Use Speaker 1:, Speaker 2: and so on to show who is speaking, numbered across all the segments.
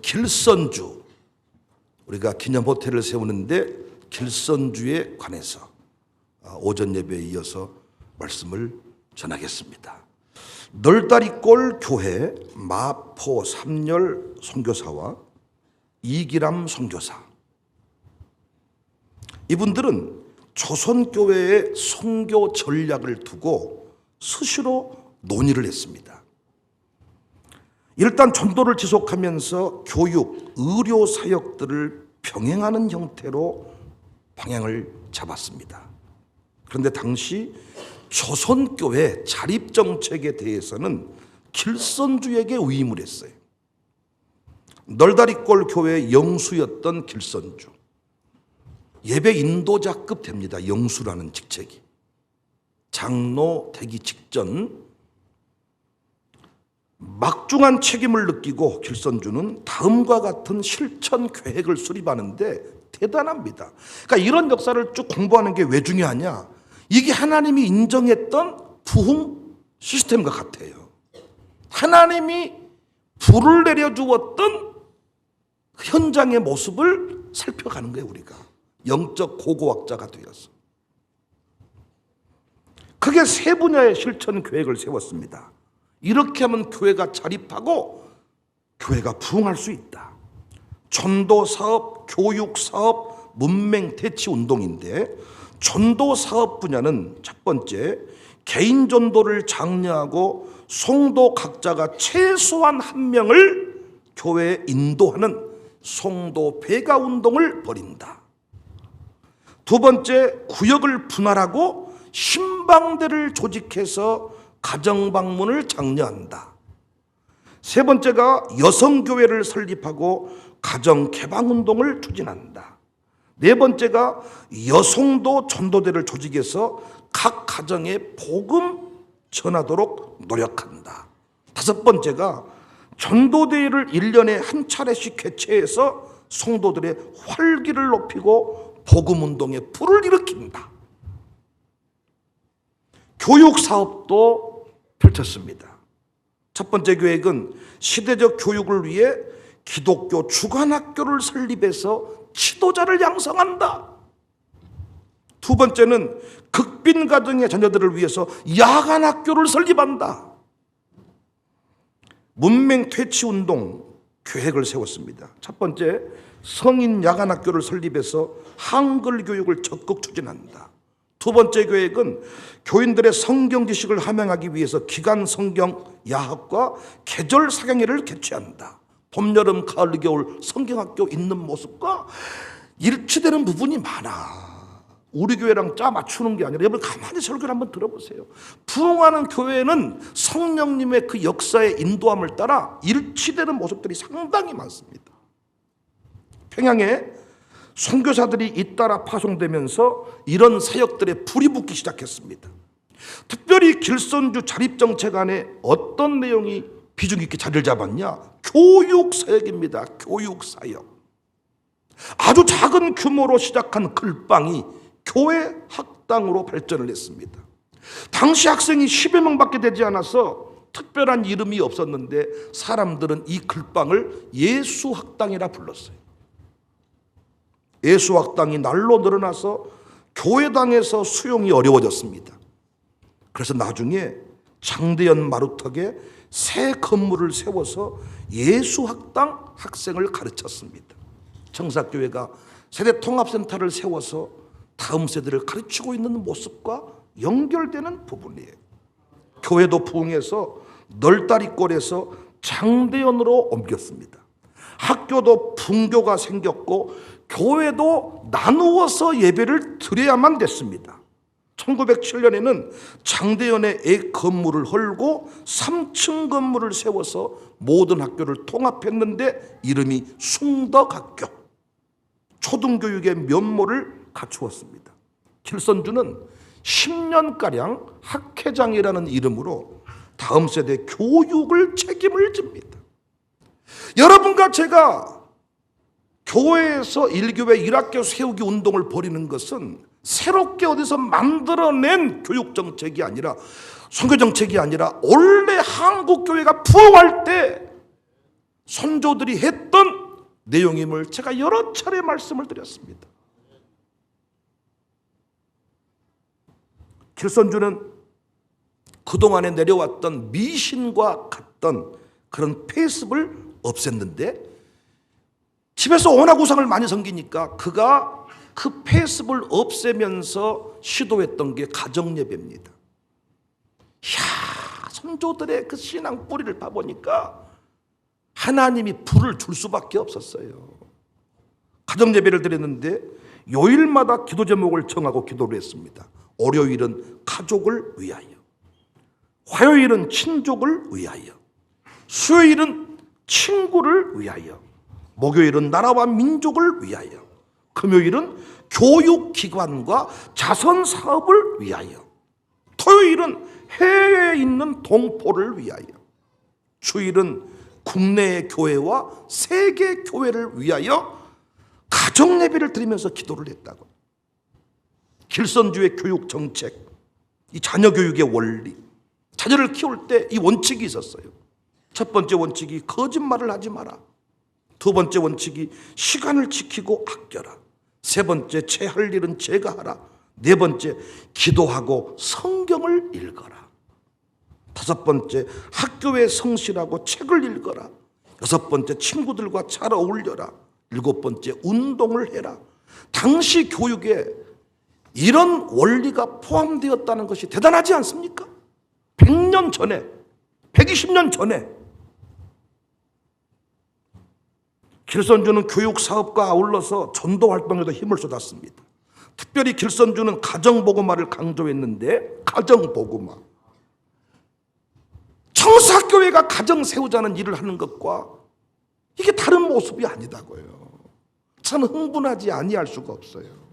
Speaker 1: 길선주, 우리가 기념 호텔을 세우는데 길선주에 관해서 오전 예배에 이어서 말씀을 전하겠습니다. 널다리골 교회 마포 삼열 선교사와 이기람 선교사, 이분들은 조선교회의 선교 전략을 두고 수시로 논의를 했습니다. 일단 전도를 지속하면서 교육, 의료 사역들을 병행하는 형태로 방향을 잡았습니다. 그런데 당시 조선교회 자립정책에 대해서는 길선주에게 위임을 했어요. 널다리골 교회의 영수였던 길선주, 예배 인도자급 됩니다. 영수라는 직책이. 장로 되기 직전 막중한 책임을 느끼고 길선주는 다음과 같은 실천 계획을 수립하는데 대단합니다. 그러니까 이런 역사를 쭉 공부하는 게 왜 중요하냐? 이게 하나님이 인정했던 부흥 시스템과 같아요. 하나님이 불을 내려주었던 현장의 모습을 살펴가는 거예요. 우리가 영적 고고학자가 되어서. 크게 세 분야의 실천 계획을 세웠습니다. 이렇게 하면 교회가 자립하고 교회가 부흥할 수 있다. 전도사업, 교육사업, 문맹대치운동인데, 전도사업 분야는 첫 번째, 개인 전도를 장려하고 성도 각자가 최소한 한 명을 교회에 인도하는 성도 배가 운동을 벌인다. 두 번째, 구역을 분할하고 신방대를 조직해서 가정 방문을 장려한다. 세 번째가 여성교회를 설립하고 가정 개방 운동을 추진한다. 네 번째가 여성도 전도대를 조직해서 각 가정에 복음 전하도록 노력한다. 다섯 번째가 전도대회를 1년에 한 차례씩 개최해서 성도들의 활기를 높이고 복음 운동에 불을 일으킨다. 교육 사업도 펼쳤습니다. 첫 번째 계획은 시대적 교육을 위해 기독교 주간학교를 설립해서 지도자를 양성한다. 두 번째는 극빈 가정의 자녀들을 위해서 야간학교를 설립한다. 문맹퇴치운동 계획을 세웠습니다. 첫 번째, 성인 야간학교를 설립해서 한글 교육을 적극 추진한다. 두 번째 계획은 교인들의 성경 지식을 함양하기 위해서 기간 성경 야학과 계절 사경회를 개최한다. 봄, 여름, 가을, 겨울 성경학교 있는 모습과 일치되는 부분이 많아. 우리 교회랑 짜 맞추는 게 아니라, 여러분 가만히 설교를 한번 들어보세요. 부흥하는 교회는 성령님의 그 역사의 인도함을 따라 일치되는 모습들이 상당히 많습니다. 평양에 선교사들이 잇따라 파송되면서 이런 사역들에 불이 붙기 시작했습니다. 특별히 길선주 자립정책 안에 어떤 내용이 비중 있게 자리를 잡았냐? 교육사역입니다. 교육사역. 아주 작은 규모로 시작한 글방이 교회 학당으로 발전을 했습니다. 당시 학생이 10여 명밖에 되지 않아서 특별한 이름이 없었는데 사람들은 이 글방을 예수학당이라 불렀어요. 예수학당이 날로 늘어나서 교회당에서 수용이 어려워졌습니다. 그래서 나중에 장대현 마루턱에 새 건물을 세워서 예수학당 학생을 가르쳤습니다. 청사교회가 세대통합센터를 세워서 다음 세대를 가르치고 있는 모습과 연결되는 부분이에요. 교회도 부흥해서 널다리골에서 장대현으로 옮겼습니다. 학교도 분교가 생겼고 교회도 나누어서 예배를 드려야만 됐습니다. 1907년에는 장대현의 액 건물을 헐고 3층 건물을 세워서 모든 학교를 통합했는데 이름이 숭덕학교, 초등교육의 면모를 갖추었습니다. 길선주는 10년가량 학회장이라는 이름으로 다음 세대 교육을 책임을 집니다. 여러분과 제가 교회에서 1교회 1학교 세우기 운동을 벌이는 것은 새롭게 어디서 만들어낸 교육정책이 아니라, 선교정책이 아니라 원래 한국교회가 부흥할 때 선조들이 했던 내용임을 제가 여러 차례 말씀을 드렸습니다. 길선주는 그동안에 내려왔던 미신과 같던 그런 폐습을 없앴는데, 집에서 워낙 우상을 많이 섬기니까 그가 그 폐습을 없애면서 시도했던 게 가정예배입니다. 이야, 선조들의 그 신앙 뿌리를 봐보니까 하나님이 불을 줄 수밖에 없었어요. 가정예배를 드렸는데 요일마다 기도 제목을 정하고 기도를 했습니다. 월요일은 가족을 위하여, 화요일은 친족을 위하여, 수요일은 친구를 위하여, 목요일은 나라와 민족을 위하여, 금요일은 교육기관과 자선사업을 위하여, 토요일은 해외에 있는 동포를 위하여, 주일은 국내의 교회와 세계 교회를 위하여 가정예배를 드리면서 기도를 했다고. 길선주의 교육 정책, 이 자녀 교육의 원리, 자녀를 키울 때 이 원칙이 있었어요. 첫 번째 원칙이 거짓말을 하지 마라. 두 번째 원칙이 시간을 지키고 아껴라. 세 번째, 제할 일은 제가 하라. 네 번째, 기도하고 성경을 읽어라. 다섯 번째, 학교에 성실하고 책을 읽어라. 여섯 번째, 친구들과 잘 어울려라. 일곱 번째, 운동을 해라. 당시 교육에 이런 원리가 포함되었다는 것이 대단하지 않습니까? 100년 전에, 120년 전에 길선주는 교육사업과 아울러서 전도활동에도 힘을 쏟았습니다. 특별히 길선주는 가정복음화를 강조했는데, 가정복음화, 청사교회가 가정 세우자는 일을 하는 것과 이게 다른 모습이 아니다고요. 참 흥분하지 아니할 수가 없어요.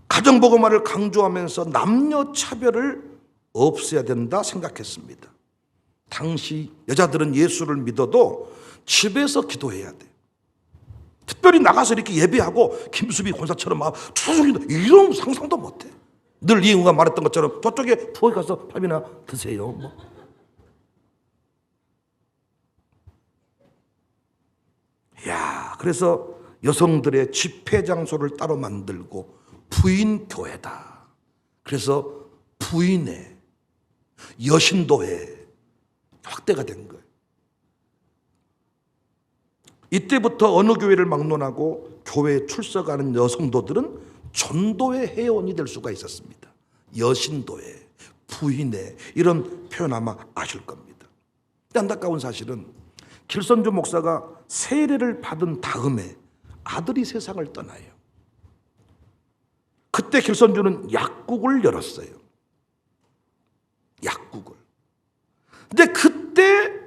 Speaker 1: 가정복음화를 강조하면서 남녀 차별을 없애야 된다 생각했습니다. 당시 여자들은 예수를 믿어도 집에서 기도해야 돼. 특별히 나가서 이렇게 예배하고 김수비 권사처럼 막 추석인데 이런 상상도 못해. 늘 이응우가 말했던 것처럼 저쪽에 부엌에 가서 밥이나 드세요. 뭐. 야, 그래서 여성들의 집회 장소를 따로 만들고 부인교회다. 그래서 부인회, 여신도회 확대가 된 거예요. 이때부터 어느 교회를 막론하고 교회에 출석하는 여성도들은 전도회 회원이 될 수가 있었습니다. 여신도회, 부인회 이런 표현 아마 아실 겁니다. 안타까운 사실은 길선주 목사가 세례를 받은 다음에 아들이 세상을 떠나요. 그때 길선주는 약국을 열었어요. 약국을. 근데 그때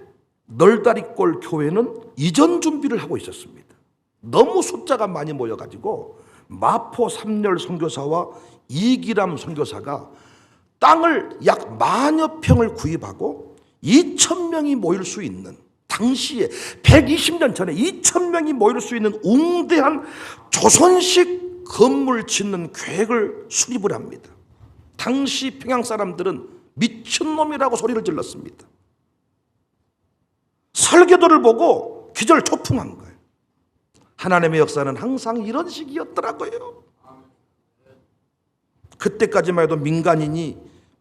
Speaker 1: 널다리골 교회는 이전 준비를 하고 있었습니다. 너무 숫자가 많이 모여가지고 마포 삼열 선교사와 이기람 선교사가 땅을 약 만여 평을 구입하고 2,000명이 모일 수 있는, 당시에 120년 전에 2,000명이 모일 수 있는 웅대한 조선식 건물 짓는 계획을 수립을 합니다. 당시 평양 사람들은 미친놈이라고 소리를 질렀습니다. 설계도를 보고 기절초풍한 거예요. 하나님의 역사는 항상 이런 식이었더라고요. 그때까지만 해도 민간인이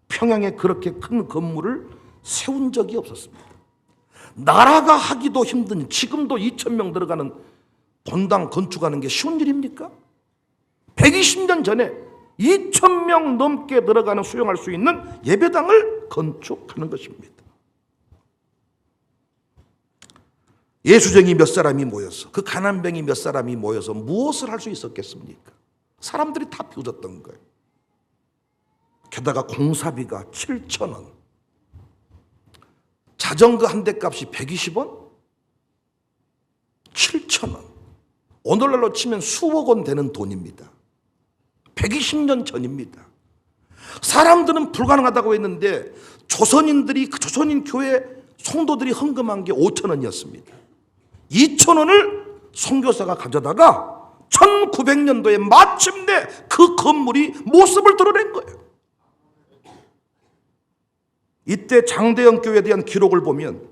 Speaker 1: 평양에 그렇게 큰 건물을 세운 적이 없었습니다. 나라가 하기도 힘든, 지금도 2,000명 들어가는 본당 건축하는 게 쉬운 일입니까? 120년 전에 2,000명 넘게 들어가는 수용할 수 있는 예배당을 건축하는 것입니다. 예수쟁이 몇 사람이 모여서, 그 가난뱅이 몇 사람이 모여서 무엇을 할 수 있었겠습니까? 사람들이 다 비웃었던 거예요. 게다가 공사비가 7,000원, 자전거 한 대 값이 120원? 7,000원. 오늘날로 치면 수억 원 되는 돈입니다. 120년 전입니다. 사람들은 불가능하다고 했는데 조선인들이, 그 조선인 교회 성도들이 헌금한 게 5,000원이었습니다. 2,000원을 선교사가 가져다가 1900년도에 마침내 그 건물이 모습을 드러낸 거예요. 이때 장대영 교회에 대한 기록을 보면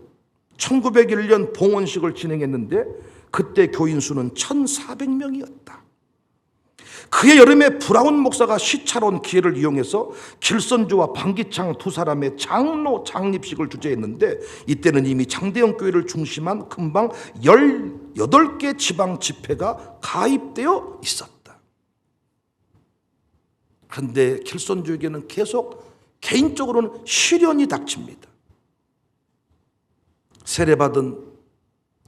Speaker 1: 1901년 봉헌식을 진행했는데 그때 교인 수는 1,400명이었다. 그해 여름에 브라운 목사가 시찰온 기회를 이용해서 길선주와 방기창 두 사람의 장로 장립식을 주재했는데 이때는 이미 장대영 교회를 중심한 금방 18개 지방 집회가 가입되어 있었다. 그런데 길선주에게는 계속 개인적으로는 시련이 닥칩니다. 세례받은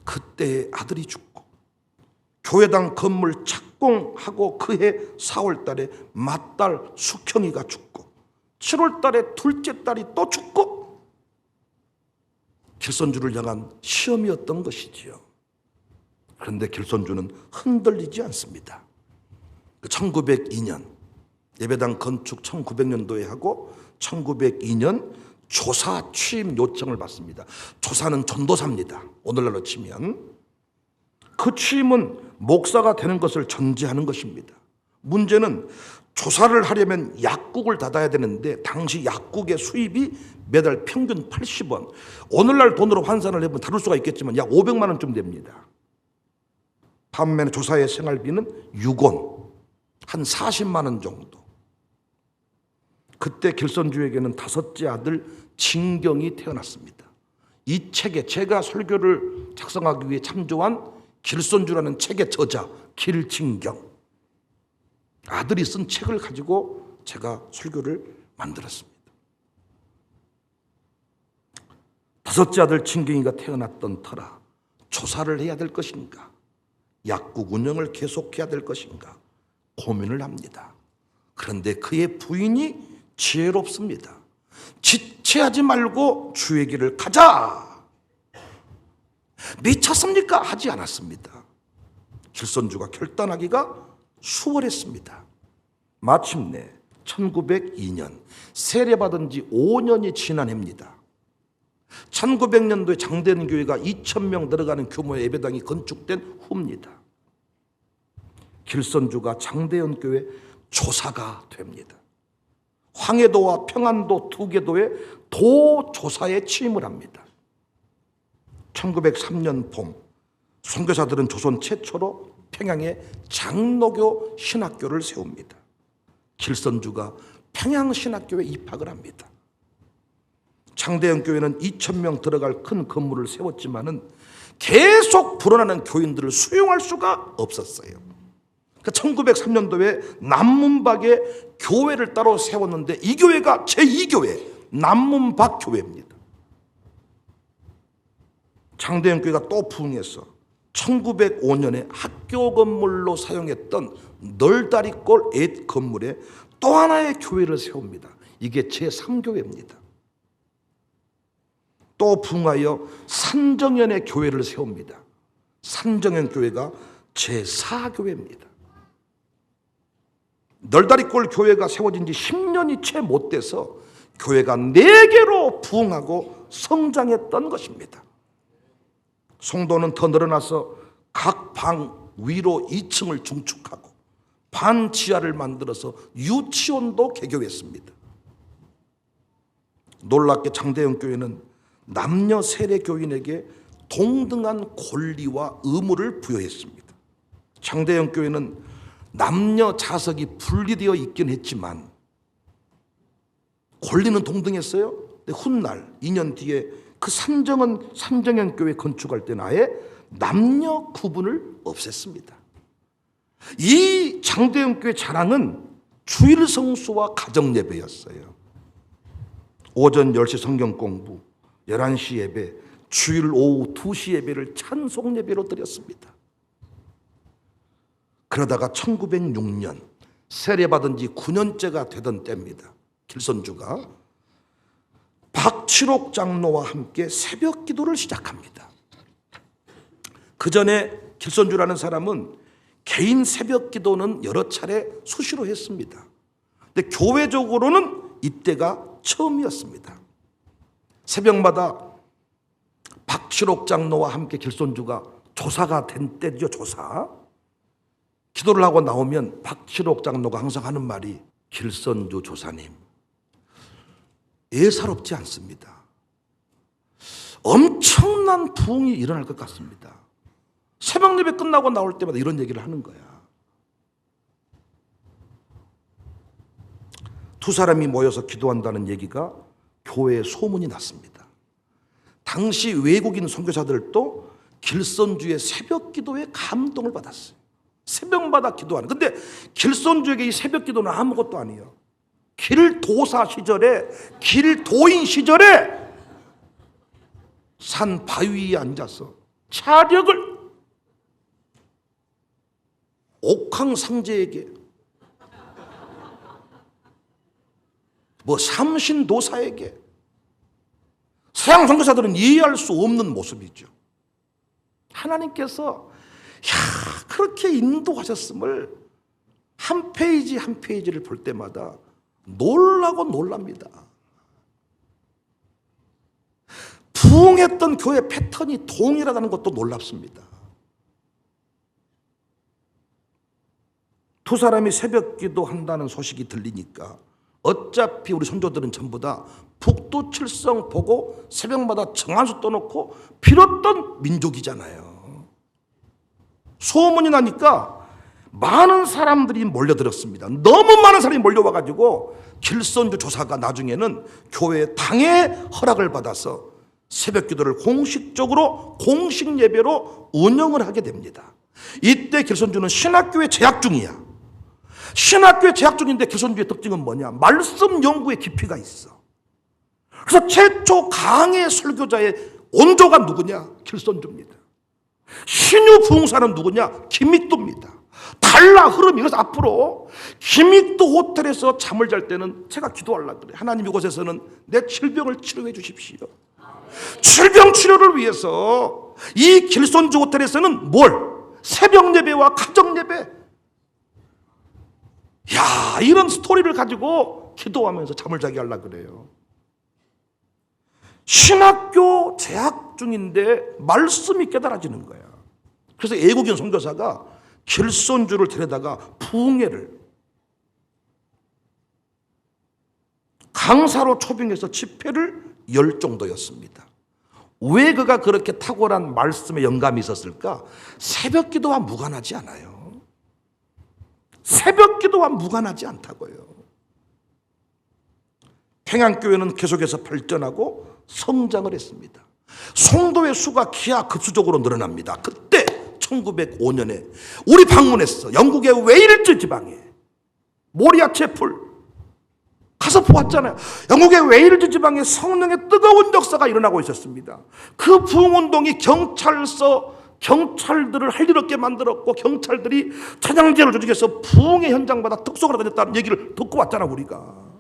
Speaker 1: 그때의 아들이 죽고 교회당 건물 착공하고 그해 4월 달에 맏딸 숙형이가 죽고 7월 달에 둘째 딸이 또 죽고 길선주를 향한 시험이었던 것이지요. 그런데 길선주는 흔들리지 않습니다. 1902년 예배당 건축 1900년도에 하고 1902년 조사 취임 요청을 받습니다. 조사는 전도사입니다. 오늘날로 치면. 그 취임은 목사가 되는 것을 전제하는 것입니다. 문제는 조사를 하려면 약국을 닫아야 되는데 당시 약국의 수입이 매달 평균 80원. 오늘날 돈으로 환산을 해보면 다룰 수가 있겠지만 약 500만 원쯤 됩니다. 반면에 조사의 생활비는 6원, 한 40만 원 정도. 그때 길선주에게는 다섯째 아들 진경이 태어났습니다. 이 책에 제가 설교를 작성하기 위해 참조한 길선주라는 책의 저자 길진경 아들이 쓴 책을 가지고 제가 설교를 만들었습니다. 다섯째 아들 진경이가 태어났던 터라 조사를 해야 될 것인가, 약국 운영을 계속해야 될 것인가 고민을 합니다. 그런데 그의 부인이 지혜롭습니다. 지체하지 말고 주의 길을 가자. 미쳤습니까? 하지 않았습니다. 길선주가 결단하기가 수월했습니다. 마침내 1902년 세례받은 지 5년이 지난 해입니다. 1900년도에 장대현 교회가 2,000명 들어가는 규모의 예배당이 건축된 후입니다. 길선주가 장대현 교회 조사가 됩니다. 황해도와 평안도 두 개도의 도조사에 취임을 합니다. 1903년 봄 선교사들은 조선 최초로 평양에 장로교 신학교를 세웁니다. 길선주가 평양신학교에 입학을 합니다. 장대영 교회는 2,000명 들어갈 큰 건물을 세웠지만은 계속 불어나는 교인들을 수용할 수가 없었어요. 1903년도에 남문박에 교회를 따로 세웠는데 이 교회가 제2교회 남문박 교회입니다. 장대영 교회가 또 부흥해서 1905년에 학교 건물로 사용했던 널다리골 옛 건물에 또 하나의 교회를 세웁니다. 이게 제3교회입니다. 또 부흥하여 산정연의 교회를 세웁니다. 산정연 교회가 제4교회입니다. 널다리골 교회가 세워진 지 10년이 채 못 돼서 교회가 4개로 부흥하고 성장했던 것입니다. 성도는 더 늘어나서 각 방 위로 2층을 중축하고 반 지하를 만들어서 유치원도 개교했습니다. 놀랍게 장대영 교회는 남녀 세례 교인에게 동등한 권리와 의무를 부여했습니다. 장대영 교회는 남녀 자석이 분리되어 있긴 했지만 권리는 동등했어요. 근데 훗날 2년 뒤에 그 산정연 교회 건축할 때는 아예 남녀 구분을 없앴습니다. 이 장대영 교회 자랑은 주일 성수와 가정 예배였어요. 오전 10시 성경 공부, 11시 예배, 주일 오후 2시 예배를 찬송 예배로 드렸습니다. 그러다가 1906년 세례받은 지 9년째가 되던 때입니다. 길선주가 박칠옥 장로와 함께 새벽 기도를 시작합니다. 그 전에 길선주라는 사람은 개인 새벽 기도는 여러 차례 수시로 했습니다. 근데 교회적으로는 이때가 처음이었습니다. 새벽마다 박칠옥 장로와 함께 길선주가 조사가 된 때죠. 조사. 기도를 하고 나오면 박칠옥 장로가 항상 하는 말이 길선주 조사님, 예사롭지 않습니다. 엄청난 부흥이 일어날 것 같습니다. 새벽 예배 끝나고 나올 때마다 이런 얘기를 하는 거야. 두 사람이 모여서 기도한다는 얘기가 교회에 소문이 났습니다. 당시 외국인 선교사들도 길선주의 새벽 기도에 감동을 받았어요. 새벽마다 기도하는. 근데 길선주에게 이 새벽 기도는 아무것도 아니에요. 길도사 시절에, 길도인 시절에 산 바위 위에 앉아서 차력을 옥황상제에게, 삼신도사에게, 서양 선교사들은 이해할 수 없는 모습이죠. 하나님께서 그렇게 인도하셨음을 한 페이지 한 페이지를 볼 때마다 놀라고 놀랍니다. 부흥했던 교회 패턴이 동일하다는 것도 놀랍습니다. 두 사람이 새벽 기도한다는 소식이 들리니까 어차피 우리 선조들은 전부 다 북두칠성 보고 새벽마다 정한수 떠놓고 빌었던 민족이잖아요. 소문이 나니까 많은 사람들이 몰려들었습니다. 너무 많은 사람이 몰려와가지고 길선주 조사가 나중에는 교회 당의 허락을 받아서 새벽 기도를 공식적으로 공식 예배로 운영을 하게 됩니다. 이때 길선주는 신학교에 재학 중이야. 신학교에 재학 중인데 길선주의 특징은 뭐냐? 말씀 연구에 깊이가 있어. 그래서 최초 강의 설교자의 원조가 누구냐? 길선주입니다. 신유 부흥사는 누구냐? 김익도입니다. 달라 흐름이. 그래서 앞으로 김익도 호텔에서 잠을 잘 때는 제가 기도하려고 그래요. 하나님 이곳에서는 내 질병을 치료해 주십시오. 질병 치료를 위해서 이 길선주 호텔에서는 새벽 예배와 가정 예배, 이런 스토리를 가지고 기도하면서 잠을 자게 하려고 그래요. 신학교 재학 중인데 말씀이 깨달아지는 거야. 그래서 외국인 선교사가 길선주를 데려다가 부흥회를 강사로 초빙해서 집회를 열 정도였습니다. 왜 그가 그렇게 탁월한 말씀에 영감이 있었을까? 새벽 기도와 무관하지 않아요. 새벽 기도와 무관하지 않다고요. 평양교회는 계속해서 발전하고 성장을 했습니다. 성도의 수가 기하급수적으로 늘어납니다. 그때 1905년에 우리 방문했어. 영국의 웨일즈 지방에 모리아 채플 가서 보았잖아요. 영국의 웨일즈 지방에 성령의 뜨거운 역사가 일어나고 있었습니다. 그 부흥운동이 경찰들을 할 일 없게 만들었고, 경찰들이 찬양제를 조직해서 부흥의 현장마다 특속을 다녔다는 얘기를 듣고 왔잖아 우리가.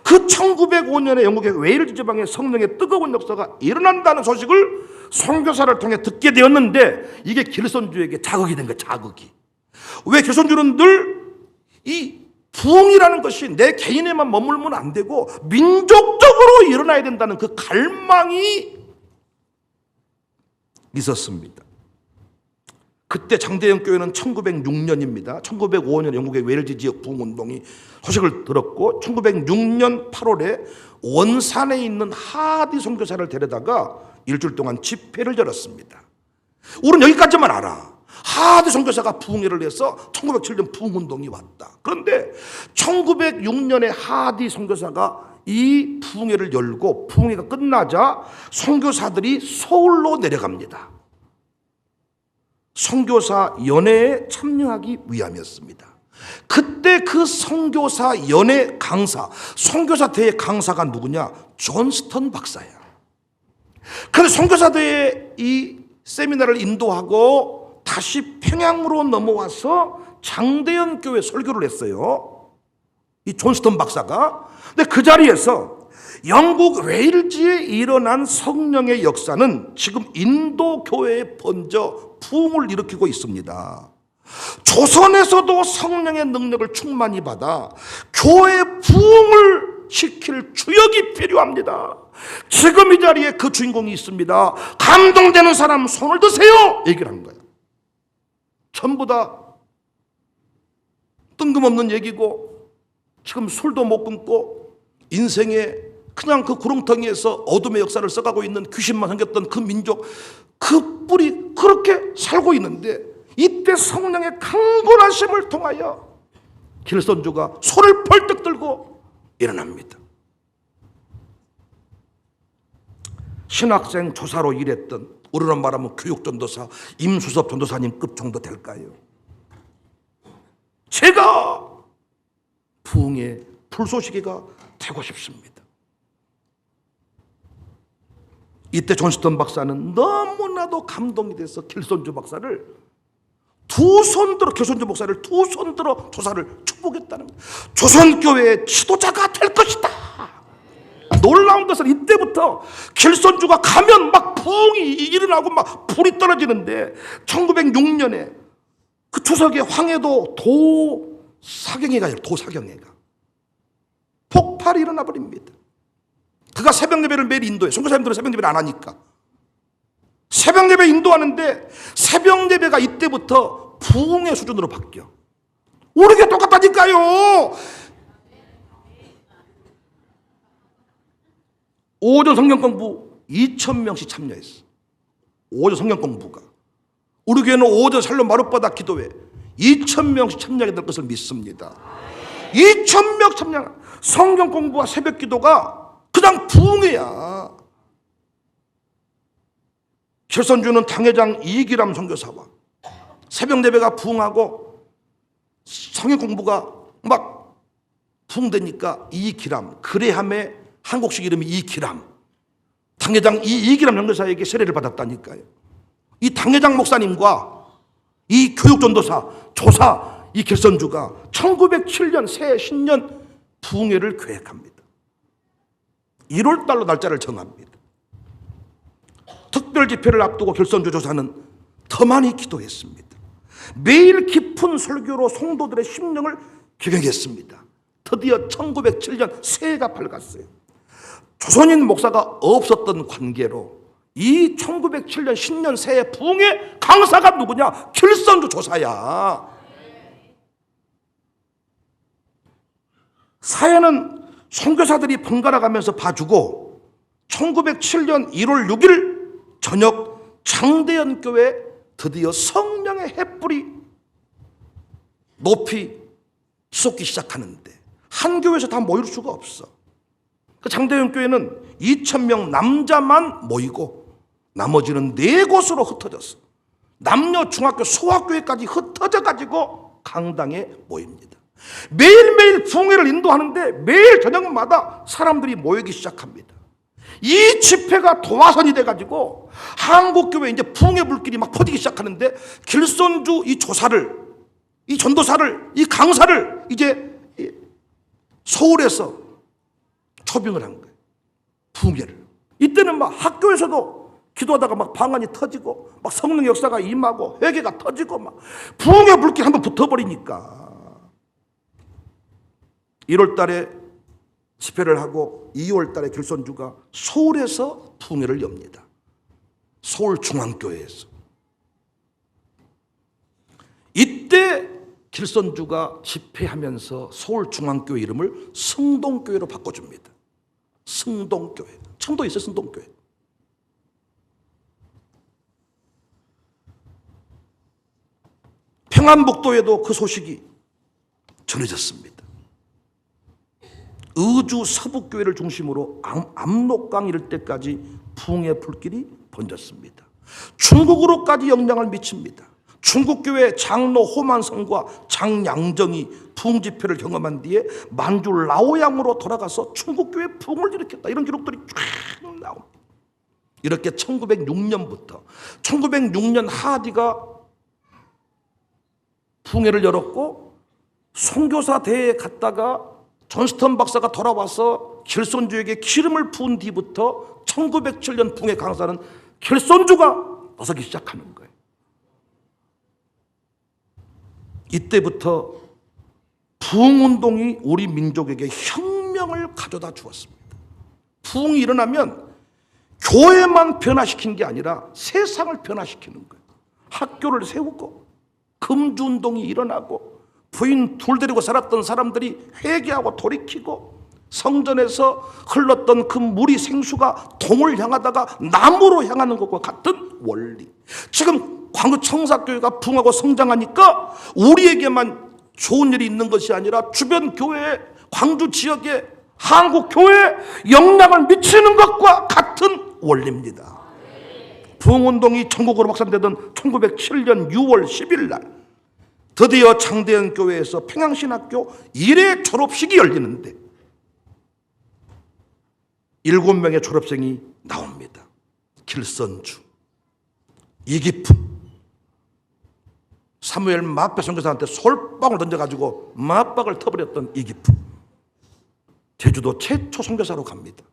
Speaker 1: 그 1905년에 영국의 웨일즈 지방에 성령의 뜨거운 역사가 일어난다는 소식을 선교사를 통해 듣게 되었는데, 이게 길선주에게 자극이 된 거야. 자극이. 왜 길선주는 늘 이 부흥이라는 것이 내 개인에만 머물면 안 되고 민족적으로 일어나야 된다는 그 갈망이 있었습니다. 그때 장대영 교회는 1906년입니다. 1905년 영국의 웨일즈 지역 부흥운동이 소식을 들었고, 1906년 8월에 원산에 있는 하디 선교사를 데려다가 일주일 동안 집회를 열었습니다. 우리는 여기까지만 알아. 하디 선교사가 부흥회를 해서 1907년 부흥운동이 왔다. 그런데 1906년에 하디 선교사가 이 부흥회를 열고 부흥회가 끝나자 선교사들이 서울로 내려갑니다. 선교사 연회에 참여하기 위함이었습니다. 그때 그 선교사 연회 강사, 선교사 대회 강사가 누구냐? 존스턴 박사야. 그래서 선교사 대회 이 세미나를 인도하고 다시 평양으로 넘어와서 장대현 교회 설교를 했어요. 이 존스턴 박사가. 근데 그 자리에서 영국 웨일즈에 일어난 성령의 역사는 지금 인도 교회에 번져 부흥을 일으키고 있습니다. 조선에서도 성령의 능력을 충만히 받아 교회 부흥을 시킬 주역이 필요합니다. 지금 이 자리에 그 주인공이 있습니다. 감동되는 사람 손을 드세요. 얘기를 한 거예요. 전부 다 뜬금없는 얘기고, 지금 술도 못 끊고 인생에 그냥 그 구렁텅이에서 어둠의 역사를 써가고 있는 귀신만 생겼던 그 민족, 그 뿔이 그렇게 살고 있는데, 이때 성령의 강권하심을 통하여 길선주가 손을 벌떡 들고 일어납니다. 신학생 조사로 일했던, 우리로 말하면 교육전도사 임수섭 전도사님급 정도 될까요? 제가 부흥의 불쏘시개가 되고 싶습니다. 이때 존스턴 박사는 너무나도 감동이 돼서 길선주 박사를 두 손들어, 길선주 목사를 두 손들어 조사를 축복했다는 거예요. 조선교회의 지도자가 될 것이다. 놀라운 것은 이때부터 길선주가 가면 막 부흥이 일어나고 막 불이 떨어지는데, 1906년에 그 추석에 황해도 도사경회가 폭발이 일어나 버립니다. 그가 새벽 예배를 매일 인도해. 선교사님들은 새벽 예배를 안 하니까 새벽 예배 인도하는데, 새벽 예배가 이때부터 부흥의 수준으로 바뀌어. 우리가 똑같다니까요. 오전 성경 공부 2,000명씩 참여했어. 오전 성경 공부가. 우리 교회는 오전 살로 마룻바닥 기도회 2,000명씩 참여하게 될 것을 믿습니다. 2,000명 참여. 성경 공부와 새벽 기도가 그냥 부흥이야. 길선주는 당회장 이기람 선교사와 새벽 예배가 부흥하고 성경 공부가 막 부흥되니까 이기람, 그레함의 한국식 이름이 이기람, 당회장 이기람 선교사에게 세례를 받았다니까요. 이 당회장 목사님과 이 교육전도사 조사 이 길선주가 1907년 새 신년 부흥회를 계획합니다. 1월 달로 날짜를 정합니다. 특별 집회를 앞두고 길선주 조사는 더 많이 기도했습니다. 매일 깊은 설교로 성도들의 심령을 기경했습니다. 드디어 1907년 새해가 밝았어요. 조선인 목사가 없었던 관계로 이 1907년 신년 새해 부흥의 강사가 누구냐? 길선주 조사야. 사회는 선교사들이 번갈아 가면서 봐주고, 1907년 1월 6일 저녁 장대현 교회 드디어 성령의 햇불이 높이 솟기 시작하는데, 한 교회에서 다 모일 수가 없어. 그 장대현 교회는 2,000명 남자만 모이고 나머지는 4곳으로 흩어졌어. 남녀 중학교 소학교회까지 흩어져 가지고 강당에 모입니다. 매일매일 부흥회를 인도하는데 매일 저녁마다 사람들이 모이기 시작합니다. 이 집회가 도화선이 돼가지고 한국교회 이제 부흥의 불길이 막 퍼지기 시작하는데, 길선주 이 조사를, 이 전도사를, 이 강사를 이제 서울에서 초빙을 한 거예요. 부흥회를. 이때는 막 학교에서도 기도하다가 막 방언이 터지고 막 성령 역사가 임하고 회개가 터지고 막 부흥의 불길 한번 붙어버리니까 1월 달에 집회를 하고 2월 달에 길선주가 서울에서 부흥회를 엽니다. 서울중앙교회에서. 이때 길선주가 집회하면서 서울중앙교회 이름을 승동교회로 바꿔줍니다. 승동교회. 청도에 있어요, 승동교회. 평안북도에도 그 소식이 전해졌습니다. 의주 서북교회를 중심으로 압록강 이를 때까지 부흥의 불길이 번졌습니다. 중국으로까지 영향을 미칩니다. 중국교회 장로 호만성과 장양정이 부흥 집회를 경험한 뒤에 만주 라오양으로 돌아가서 중국교회 부흥을 일으켰다. 이런 기록들이 쫙 나옵니다. 이렇게 1906년부터 1906년 하디가 부흥회를 열었고, 선교사 대회에 갔다가 존스턴 박사가 돌아와서 길선주에게 기름을 부은 뒤부터 1907년 부흥회 강사는 길선주가 나서기 시작하는 거예요. 이때부터 부흥운동이 우리 민족에게 혁명을 가져다 주었습니다. 부흥이 일어나면 교회만 변화시킨 게 아니라 세상을 변화시키는 거예요. 학교를 세우고 금주운동이 일어나고, 부인 둘 데리고 살았던 사람들이 회개하고 돌이키고, 성전에서 흘렀던 그 물이 생수가 동을 향하다가 나무로 향하는 것과 같은 원리. 지금 광주 청사교회가 부흥하고 성장하니까 우리에게만 좋은 일이 있는 것이 아니라 주변 교회, 광주 지역에 한국 교회에 영향을 미치는 것과 같은 원리입니다. 부흥운동이 전국으로 확산되던 1907년 6월 10일 날 드디어 장대현 교회에서 평양신학교 1회 졸업식이 열리는데 7명의 졸업생이 나옵니다. 길선주, 이기품, 사무엘 마페 선교사한테 솔방울 던져가지고 맞박을 터버렸던 이기품, 제주도 최초 선교사로 갑니다.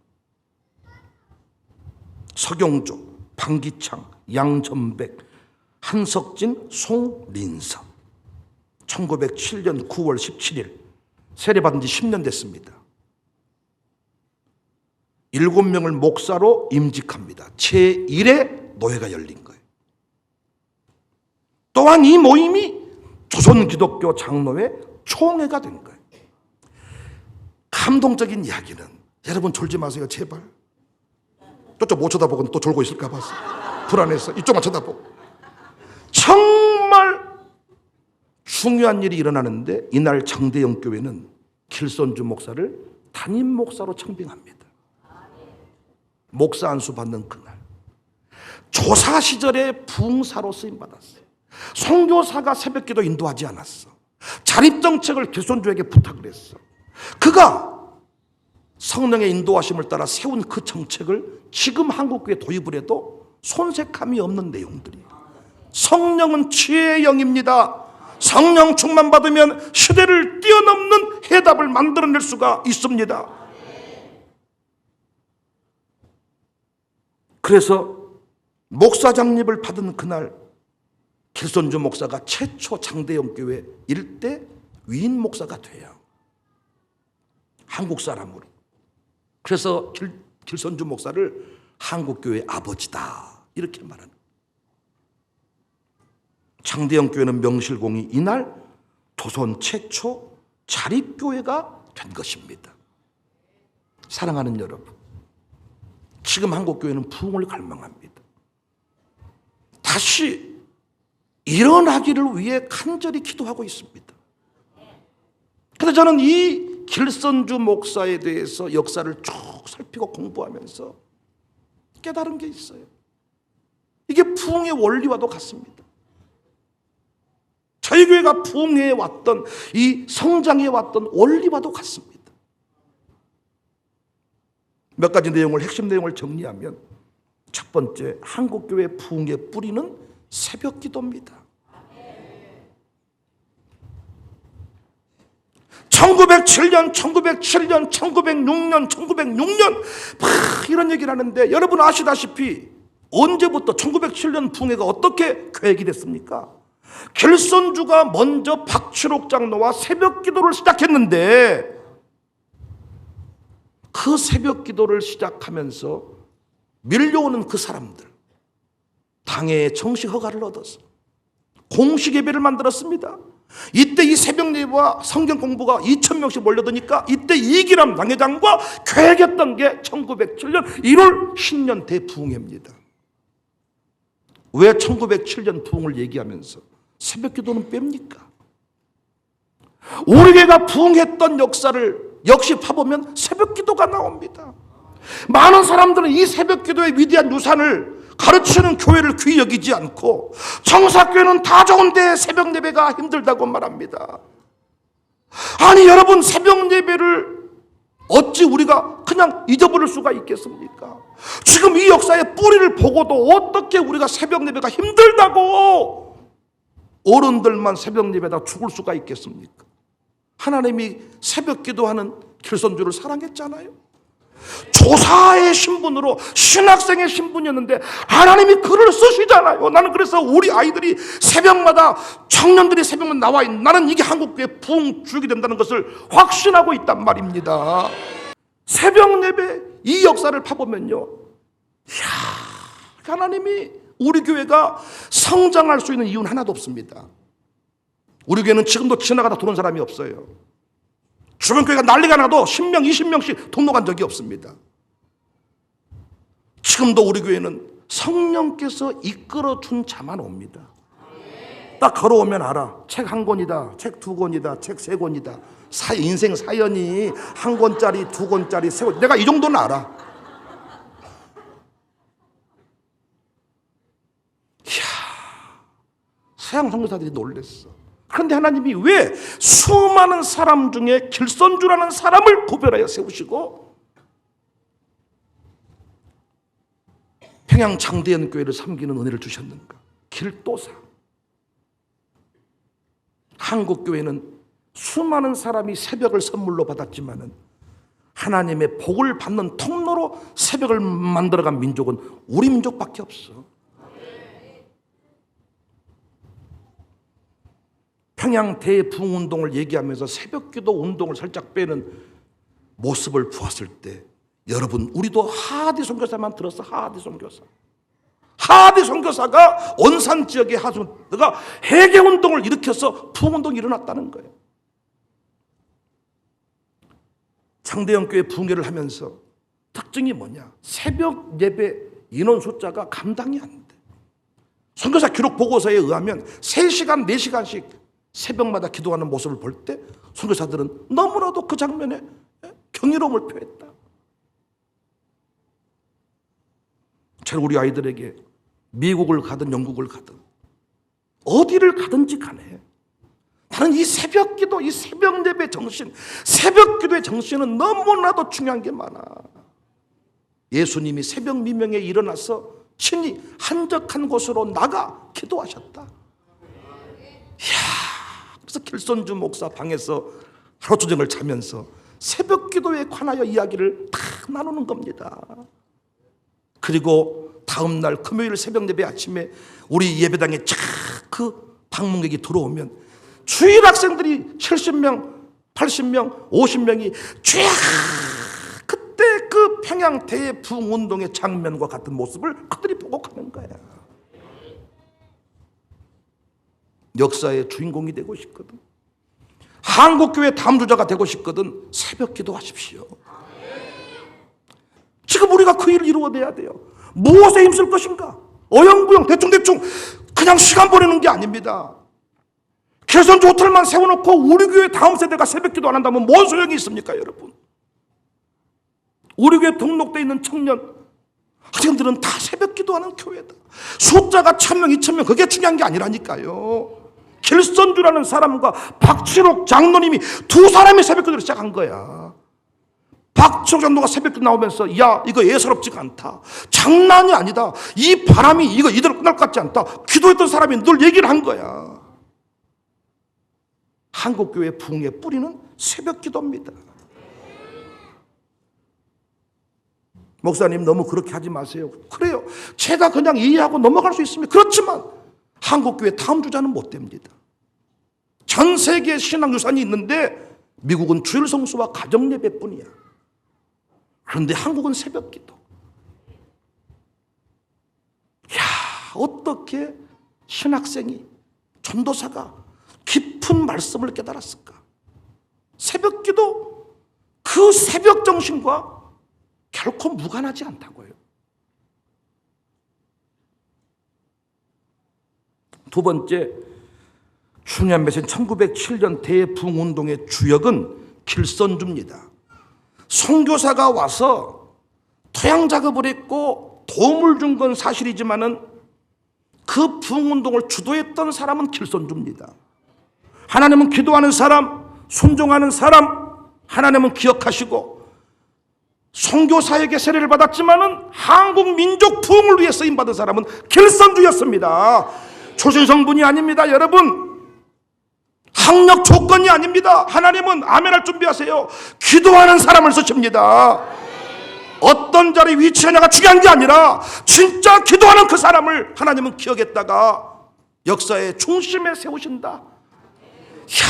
Speaker 1: 서경조, 방기창, 양전백, 한석진, 송린서. 1907년 9월 17일 세례받은 지 10년 됐습니다. 7명을 목사로 임직합니다. 제1회 노회가 열린 거예요. 또한 이 모임이 조선기독교 장로회 총회가 된 거예요. 감동적인 이야기는, 여러분 졸지 마세요 제발. 저쪽 못 쳐다보고 또 졸고 있을까 봐서 불안해서 이쪽만 쳐다보고. 정말 중요한 일이 일어나는데 이날 장대영 교회는 길선주 목사를 담임 목사로 청빙합니다. 목사 안수 받는 그날, 조사 시절에 부흥사로 쓰임받았어요. 선교사가 새벽기도 인도하지 않았어. 자립정책을 길선주에게 부탁을 했어. 그가 성령의 인도하심을 따라 세운 그 정책을 지금 한국교회에 도입을 해도 손색함이 없는 내용들이에요. 성령은 지혜의 영입니다. 성령 충만 받으면 시대를 뛰어넘는 해답을 만들어낼 수가 있습니다. 그래서 목사장립을 받은 그날 길선주 목사가 최초 장대영 교회 일대 위인 목사가 돼요. 한국 사람으로. 그래서 길선주 목사를 한국교회 아버지다 이렇게 말하는. 장대영 교회는 명실공히 이날 조선 최초 자립교회가 된 것입니다. 사랑하는 여러분, 지금 한국교회는 부흥을 갈망합니다. 다시 일어나기를 위해 간절히 기도하고 있습니다. 그래서 저는 이 길선주 목사에 대해서 역사를 쭉 살피고 공부하면서 깨달은 게 있어요. 이게 부흥의 원리와도 같습니다. 저희 교회가 부흥해 왔던 이 성장해 왔던 원리와도 같습니다. 몇 가지 내용을, 핵심 내용을 정리하면, 첫 번째, 한국교회 부흥의 뿌리는 새벽 기도입니다. 1907년, 1906년 이런 얘기를 하는데, 여러분 아시다시피 언제부터 1907년 부흥회가 어떻게 계획이 됐습니까? 길선주가 먼저 박추록 장로와 새벽 기도를 시작했는데, 그 새벽 기도를 시작하면서 밀려오는 그 사람들, 당회의 정식 허가를 얻어서 공식 예배를 만들었습니다. 이때 이 새벽 예배와 성경 공부가 2,000명씩 몰려드니까 이때 이기람 당회장과 계획했던 게 1907년 1월 신년 대부흥회입니다. 왜 1907년 부흥을 얘기하면서 새벽 기도는 뺍니까? 우리 교회가 부흥했던 역사를 역시 파보면 새벽 기도가 나옵니다. 많은 사람들은 이 새벽 기도의 위대한 유산을 가르치는 교회를 귀히 여기지 않고 청사교회는 다 좋은데 새벽 예배가 힘들다고 말합니다. 아니 여러분, 새벽 예배를 어찌 우리가 그냥 잊어버릴 수가 있겠습니까? 지금 이 역사의 뿌리를 보고도 어떻게 우리가 새벽 예배가 힘들다고 어른들만 새벽 예배다 죽을 수가 있겠습니까? 하나님이 새벽 기도하는 길선주를 사랑했잖아요. 조사의 신분으로 신학생의 신분이었는데 하나님이 글을 쓰시잖아요. 나는 그래서 우리 아이들이 새벽마다, 청년들이 새벽마다 나와 있는, 나는 이게 한국교회 부흥 주역이 된다는 것을 확신하고 있단 말입니다. 새벽 예배 이 역사를 파보면요, 이야, 하나님이 우리 교회가 성장할 수 있는 이유는 하나도 없습니다. 우리 교회는 지금도 지나가다 도는 사람이 없어요. 주변 교회가 난리가 나도 10명, 20명씩 등록한 적이 없습니다. 지금도 우리 교회는 성령께서 이끌어준 자만 옵니다. 딱 걸어오면 알아. 책 한 권이다, 책 두 권이다, 책 세 권이다. 인생 사연이 한 권짜리, 두 권짜리, 세 권. 내가 이 정도는 알아. 이야, 서양 선교사들이 놀랬어. 그런데 하나님이 왜 수많은 사람 중에 길선주라는 사람을 구별하여 세우시고 평양 장대현 교회를 섬기는 은혜를 주셨는가? 길도사. 한국 교회는 수많은 사람이 새벽을 선물로 받았지만은 하나님의 복을 받는 통로로 새벽을 만들어간 민족은 우리 민족밖에 없어. 평양 대부흥운동을 얘기하면서 새벽기도 운동을 살짝 빼는 모습을 보았을 때 여러분, 우리도 하하디 선교사만 들었어. 하하디 선교사. 하하디 선교사가 원산 지역의 하수가 해계운동을 일으켜서 부흥운동이 일어났다는 거예요. 장대현 교회 부흥회를 하면서 특징이 뭐냐? 새벽 예배 인원 숫자가 감당이 안 돼. 선교사 기록 보고서에 의하면 3시간, 4시간씩 새벽마다 기도하는 모습을 볼 때 선교사들은 너무나도 그 장면에 경이로움을 표했다. 저는 우리 아이들에게 미국을 가든 영국을 가든 어디를 가든지 간에 나는 이 새벽 기도, 이 새벽 예배 정신, 새벽 기도의 정신은 너무나도 중요한 게 많아. 예수님이 새벽 미명에 일어나서 친히 한적한 곳으로 나가 기도하셨다. 이야, 그래서 길선주 목사 방에서 하루종일 자면서 새벽 기도에 관하여 이야기를 다 나누는 겁니다. 그리고 다음 날 금요일 새벽 예배 아침에 우리 예배당에 쫙 그 방문객이 들어오면 주일 학생들이 70명, 80명, 50명이 쫙 그때 그 평양 대부흥운동의 장면과 같은 모습을 그들이 보고 가는 거야. 역사의 주인공이 되고 싶거든. 한국교회 다음주자가 되고 싶거든. 새벽 기도하십시오. 지금 우리가 그 일을 이루어내야 돼요. 무엇에 힘쓸 것인가? 어영부영 대충대충 그냥 시간 보내는 게 아닙니다. 개선주 호텔만 세워놓고 우리 교회 다음 세대가 새벽 기도 안 한다면 뭔 소용이 있습니까, 여러분? 우리 교회 등록되어 있는 청년 학생들은 다 새벽 기도하는 교회다. 숫자가 1000명, 2000명 그게 중요한 게 아니라니까요. 길선주라는 사람과 박치록 장로님이 두 사람이 새벽 기도를 시작한 거야. 박치록 장로가 새벽 기도 나오면서 야, 이거 예사롭지가 않다. 장난이 아니다. 이 바람이 이거 이대로 끝날 것 같지 않다. 기도했던 사람이 늘 얘기를 한 거야. 한국교회 부흥의 뿌리는 새벽 기도입니다. 목사님 너무 그렇게 하지 마세요. 그래요. 제가 그냥 이해하고 넘어갈 수 있습니다. 그렇지만 한국교회 다음 주자는 못 됩니다. 전 세계에 신앙유산이 있는데 미국은 주일 성수와 가정 예배뿐이야. 그런데 한국은 새벽 기도. 야, 어떻게 신학생이, 전도사가 깊은 말씀을 깨달았을까? 새벽 기도, 그 새벽 정신과 결코 무관하지 않다고요. 두 번째, 중요한 메시지 1907년 대부흥운동의 주역은 길선주입니다. 선교사가 와서 토양 작업을 했고 도움을 준 건 사실이지만은 그 부흥운동을 주도했던 사람은 길선주입니다. 하나님은 기도하는 사람, 순종하는 사람, 하나님은 기억하시고 선교사에게 세례를 받았지만은 한국 민족 부흥을 위해 쓰임 받은 사람은 길선주였습니다. 초신 성분이 아닙니다, 여러분. 학력 조건이 아닙니다. 하나님은 아멘할 준비하세요. 기도하는 사람을 쓰십니다. 어떤 자리 위치하냐가 중요한 게 아니라 진짜 기도하는 그 사람을 하나님은 기억했다가 역사의 중심에 세우신다. 이야,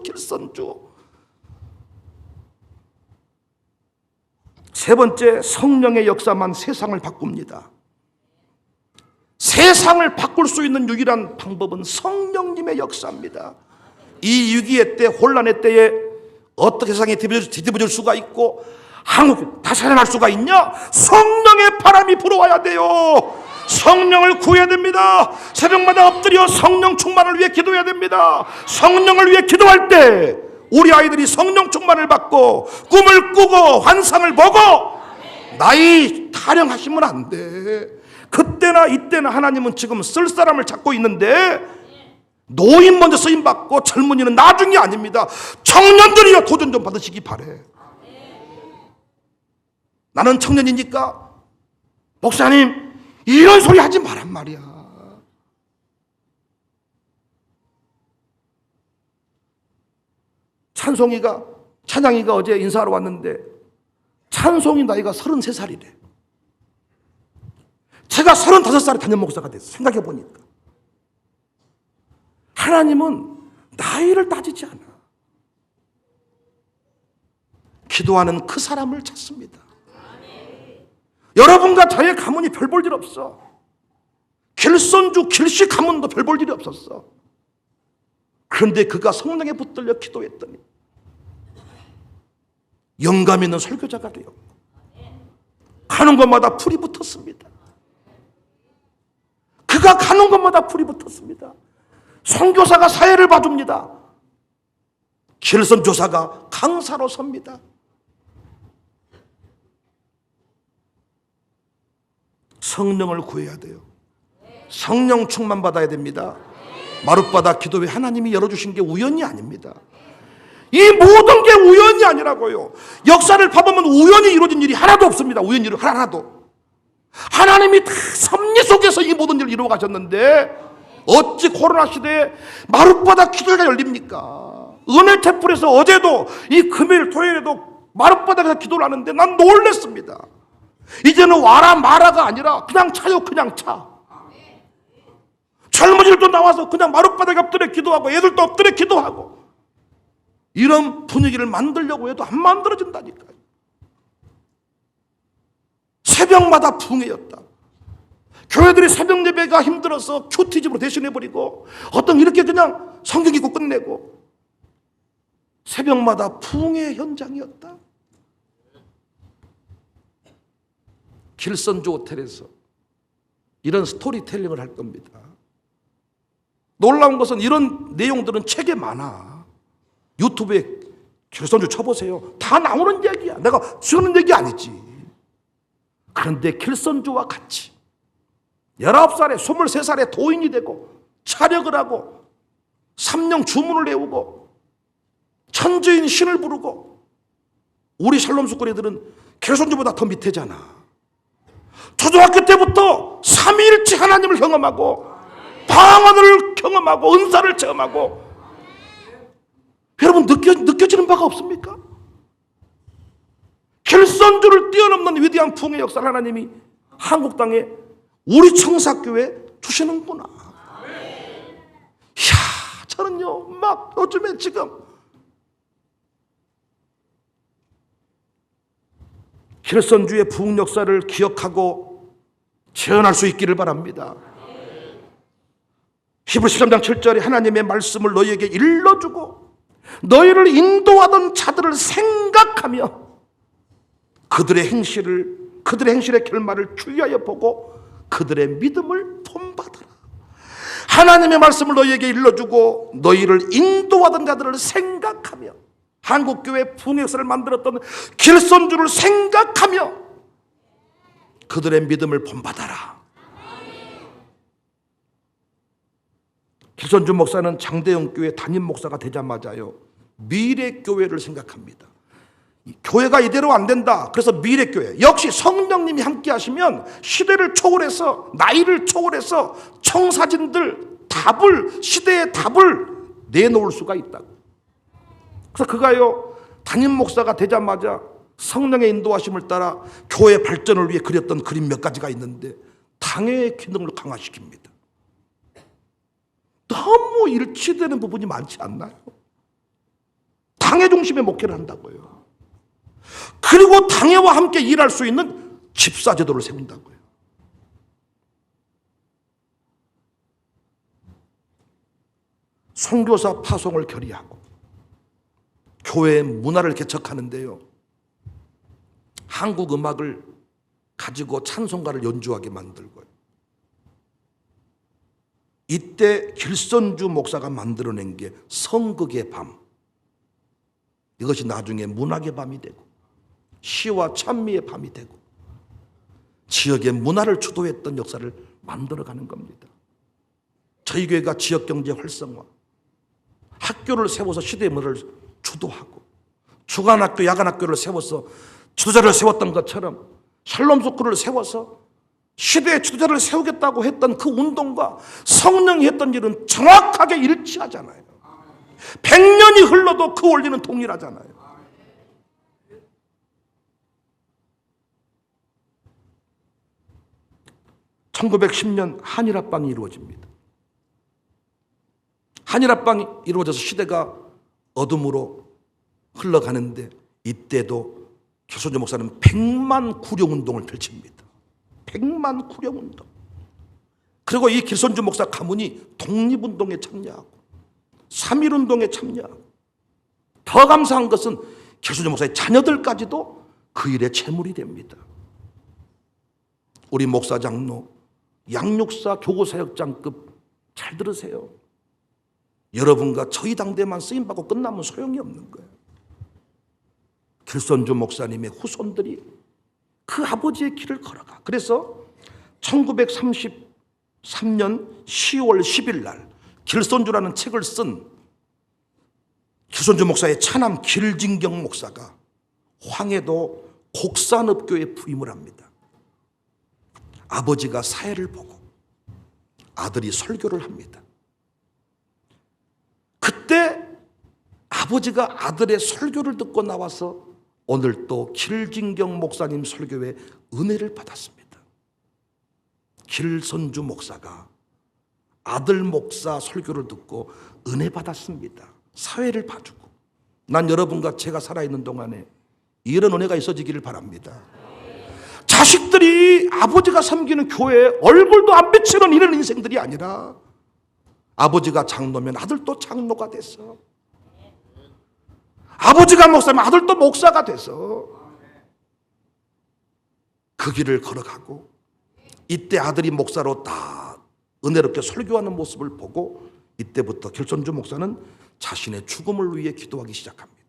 Speaker 1: 길선주. 세 번째, 성령의 역사만 세상을 바꿉니다. 세상을 바꿀 수 있는 유일한 방법은 성령님의 역사입니다. 이 위기의 때, 혼란의 때에 어떻게 세상에 뒤집어질 수가 있고 한국이 다시 살아날 수가 있냐? 성령의 바람이 불어와야 돼요. 성령을 구해야 됩니다. 새벽마다 엎드려 성령 충만을 위해 기도해야 됩니다. 성령을 위해 기도할 때 우리 아이들이 성령 충만을 받고 꿈을 꾸고 환상을 보고 나이 타령하시면 안 돼. 그때나 이때나 하나님은 지금 쓸 사람을 찾고 있는데 노인 먼저 쓰임 받고 젊은이는 나중이 아닙니다. 청년들이여 도전 좀 받으시기 바래. 나는 청년이니까 목사님 이런 소리 하지 말란 말이야. 찬양이가 어제 인사하러 왔는데 찬송이 나이가 33살이래. 제가 35살에 담임 목사가 됐어. 생각해 보니까 하나님은 나이를 따지지 않아. 기도하는 그 사람을 찾습니다. 여러분과 저의 가문이 별 볼 일 없어. 길손주 길씨 가문도 별 볼 일이 없었어. 그런데 그가 성령에 붙들려 기도했더니 영감 있는 설교자가 되었고 가는 곳마다 불이 붙었습니다. 그가 가는 곳마다 불이 붙었습니다. 선교사가 사회를 봐줍니다. 길선조사가 강사로 섭니다. 성령을 구해야 돼요. 성령 충만 받아야 됩니다. 마룻바닥 기도회 하나님이 열어주신 게 우연이 아닙니다. 이 모든 게 우연이 아니라고요. 역사를 봐보면 우연히 이루어진 일이 하나도 없습니다. 우연히 이루 하나도. 하나님이 다 섭리 속에서 이 모든 일을 이루어 가셨는데 어찌 코로나 시대에 마룻바닥 기도회가 열립니까? 은혜 태풀에서 어제도 이 금요일 토요일에도 마룻바닥에서 기도를 하는데 난 놀랬습니다. 이제는 와라 마라가 아니라 그냥 차요. 그냥 차. 젊은이들도 나와서 그냥 마룻바닥에 엎드려 기도하고 애들도 엎드려 기도하고 이런 분위기를 만들려고 해도 안 만들어진다니까요. 새벽마다 붕해였다. 교회들이 새벽 예배가 힘들어서 큐티집으로 대신해버리고 어떤 이렇게 그냥 성경 읽고 끝내고 새벽마다 붕해 현장이었다. 길선주 호텔에서 이런 스토리텔링을 할 겁니다. 놀라운 것은 이런 내용들은 책에 많아. 유튜브에 길선주 쳐보세요. 다 나오는 얘기야. 내가 쓰는 얘기 아니지. 그런데 길선주와 같이 19살에 23살에 도인이 되고 차력을 하고 3년 주문을 외우고 천주인 신을 부르고 우리 샬롬 숙고리들은 길선주보다 더 밑에잖아. 초등학교 때부터 삼위일체 하나님을 경험하고 방언을 경험하고 은사를 체험하고 여러분 느껴지는 바가 없습니까? 길선주를 뛰어넘는 위대한 붕의 역사를 하나님이 한국 땅에 우리 청사교회에 주시는구나. 이야, 저는요 막 요즘에 지금 길선주의 부흥 역사를 기억하고 재현할 수 있기를 바랍니다. 히브리서 13장 7절에 하나님의 말씀을 너희에게 일러주고 너희를 인도하던 자들을 생각하며 그들의 행실의 결말을 주의하여 보고 그들의 믿음을 본받아라. 하나님의 말씀을 너희에게 일러주고 너희를 인도하던 자들을 생각하며 한국교회 부흥의 역사를 만들었던 길선주를 생각하며 그들의 믿음을 본받아라. 길선주 목사는 장대영 교회 담임 목사가 되자마자요 미래 교회를 생각합니다. 교회가 이대로 안 된다. 그래서 미래 교회 역시 성령님이 함께 하시면 시대를 초월해서 나이를 초월해서 청사진들 시대의 답을 내놓을 수가 있다고. 그래서 그가요 담임 목사가 되자마자 성령의 인도하심을 따라 교회 발전을 위해 그렸던 그림 몇 가지가 있는데 당회의 기능을 강화시킵니다. 너무 일치되는 부분이 많지 않나요? 당회 중심의 목회를 한다고요. 그리고 당회와 함께 일할 수 있는 집사제도를 세운다고요. 선교사 파송을 결의하고 교회의 문화를 개척하는데요, 한국 음악을 가지고 찬송가를 연주하게 만들고요. 이때 길선주 목사가 만들어낸 게 성극의 밤, 이것이 나중에 문학의 밤이 되고 시와 찬미의 밤이 되고 지역의 문화를 주도했던 역사를 만들어가는 겁니다. 저희 교회가 지역경제 활성화, 학교를 세워서 시대의 문화를 주도하고 주간학교, 야간학교를 세워서 지도자를 세웠던 것처럼 샬롬 스쿨을 세워서 시대의 지도자를 세우겠다고 했던 그 운동과 성령이 했던 일은 정확하게 일치하잖아요. 100년이 흘러도 그 원리는 동일하잖아요. (1910년) 한일합방이 이루어집니다. 한일합방이 이루어져서 시대가 어둠으로 흘러가는데, 이때도 길선주 목사는 100만 구령운동을 펼칩니다. 100만 구령운동. 그리고 이 길선주 목사 가문이 독립운동에 참여하고 3.1운동에 참여하고, 더 감사한 것은 길선주 목사의 자녀들까지도 그 일에 채물이 됩니다. 우리 목사 장로 양육사 교구사역장급 잘 들으세요. 여러분과 저희 당대만 쓰임받고 끝나면 소용이 없는 거예요. 길선주 목사님의 후손들이 그 아버지의 길을 걸어가. 그래서 1933년 10월 10일 날 길선주라는 책을 쓴 길선주 목사의 차남 길진경 목사가 황해도 곡산읍교에 부임을 합니다. 아버지가 사회를 보고 아들이 설교를 합니다. 그때 아버지가 아들의 설교를 듣고 나와서 오늘 또 길진경 목사님 설교에 은혜를 받았습니다. 길선주 목사가 아들 목사 설교를 듣고 은혜 받았습니다. 사회를 봐주고. 난 여러분과 제가 살아있는 동안에 이런 은혜가 있어지기를 바랍니다. 자식들이 아버지가 섬기는 교회에 얼굴도 안 비치는 이런 인생들이 아니라, 아버지가 장로면 아들도 장로가 됐어. 아버지가 목사면 아들도 목사가 돼서 그 길을 걸어가고, 이때 아들이 목사로 다 은혜롭게 설교하는 모습을 보고 이때부터 길선주 목사는 자신의 죽음을 위해 기도하기 시작합니다.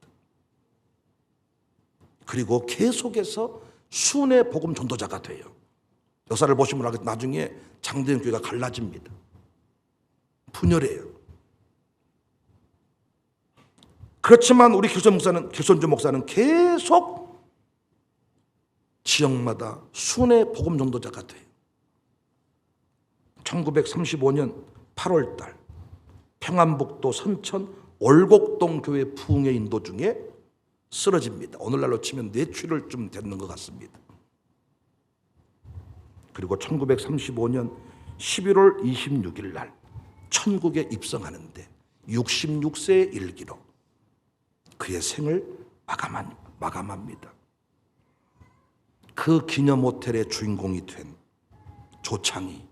Speaker 1: 그리고 계속해서 순회 복음 전도자가 돼요. 역사를 보시면 나중에 장대현 교회가 갈라집니다. 분열해요. 그렇지만 우리 길선주 목사는 계속 지역마다 순회 복음 전도자가 돼요. 1935년 8월 달 평안북도 선천 월곡동 교회 부흥회 인도 중에 쓰러집니다. 오늘날로 치면 뇌출혈 좀 되는 것 같습니다. 그리고 1935년 11월 26일 날 천국에 입성하는데 66세의 일기로 그의 생을 마감합니다. 그 기념 호텔의 주인공이 된 조창희,